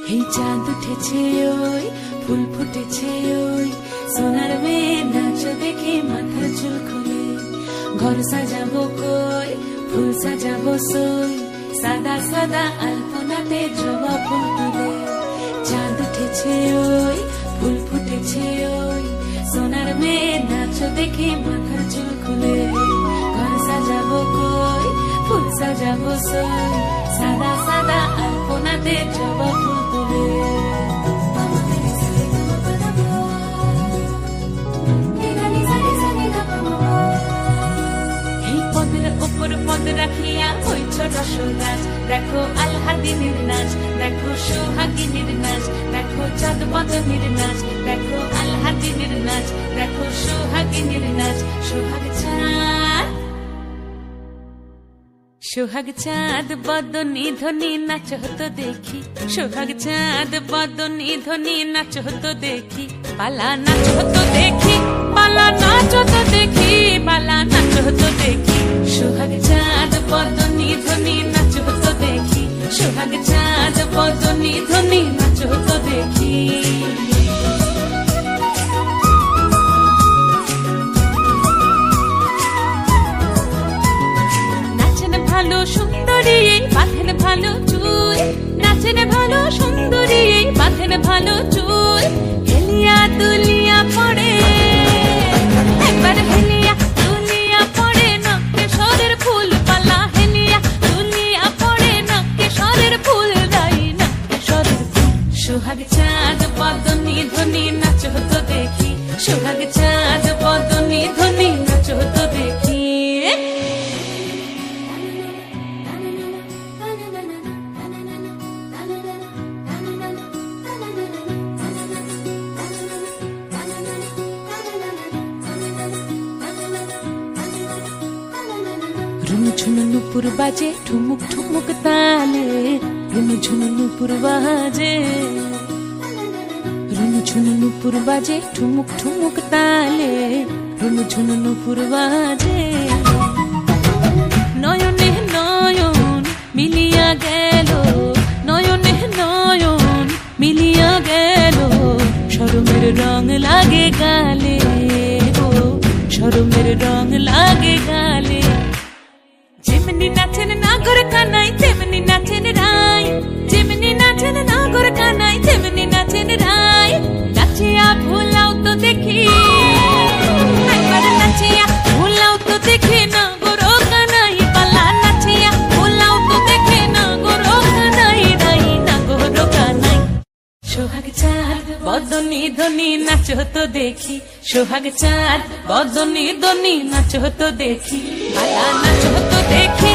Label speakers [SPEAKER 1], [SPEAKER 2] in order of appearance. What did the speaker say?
[SPEAKER 1] এই চাঁদ উঠেছে ওই ফুল ফুটেছে ওই সোনার মেয়ে নাচ দেখে মাথার চুল খুলে ঘর সাজাবো কই ফুল সাজাবো সই সাদা সাদা আলপনাতে জবা ফুল তুলে চাঁদ উঠেছে ওই ফুল ফুটেছে ওই সোনার মেয়ে নাচ দেখে মাথার চুল খুলে ঘর সাজাবো কই ফুল সাজাবো সই সাদা সাদা আলপনাতে জবা ফুল তুলে এই পদের উপর পদ রাখিয়া ওই ছোট গাছ দেখো আলহাদিনীর নাচ দেখো সোহাগিনীর নাচ দেখো চাঁদ বদনীর নাচ দেখো আলহাদিনীর নাচ দেখো সোহাগিনীর নাচ সোহাগ চাঁদ বদনী ধ্বনি নাচ হতো দেখি সোহাগ চাঁদ বদনী ধ্বনি নাচ হতো দেখি পালা নাচ হতো দেখি পালা নাচ হতো দেখি পালা নাচ হতো দেখি সোহাগ চাঁদ বদনী ধ্বনি নাচ হতো দেখি সোহাগ চাঁদ বদনী ধ্বনি নাচ হতো দেখি ভালো সুন্দরী বাঁধেন ভালো চুল নাচেন ভালো সুন্দরী বাঁধেন ভালো চুল হেলিয়া দুলিয়া পড়ে একবার হেলিয়া দুলিয়া পড়ে নকেশ্বরের ফুল পালা হেলিয়া দুলিয়া পড়ে নকেশ্বরের ফুল দাই নকেশ্বরের ফুল সোহাগ চাঁদ বদনী ধ্বনি নাচ হতো দেখি সোহাগ চাঁদ বদনী ধ্বনি নাচ হতো দেখি ঝুনু নুপুর বাজে ঠুমুক ঠুমুক তালে রুনু ঝুনু নুপুর বাজে রুনু ঝুনু নুপুর বাজে ঠুমুক ঠুমুক তালে রুনু ঝুনু নুপুর বাজে নয়নে নয়ন মিলিয়া গেল নয়নে নয়ন মিলিয়া গেল শরমের রং লাগে গালে ও শরমের রং লাগে গালে যেমনি নাচেন নাগর কানাই তেমনি নাচেন রায় যেমনি নাচেন নাগর কানাই তেমনি নাচেন রায় নাচিয়া ভুলাও তো দেখি একবার নাচিয়া ভুলাও তো দেখি নাগর কানাই পালা নাচিয়া ভুলাও তো দেখি নাগর কানাই রাই নাগর কানাই সোহাগ চাঁদ বদনী ধ্বনি নাচ হতো দেখি সোহাগ চাঁদ বদনী ধ্বনি নাচ হতো দেখি পালা নাচ হতো দেখি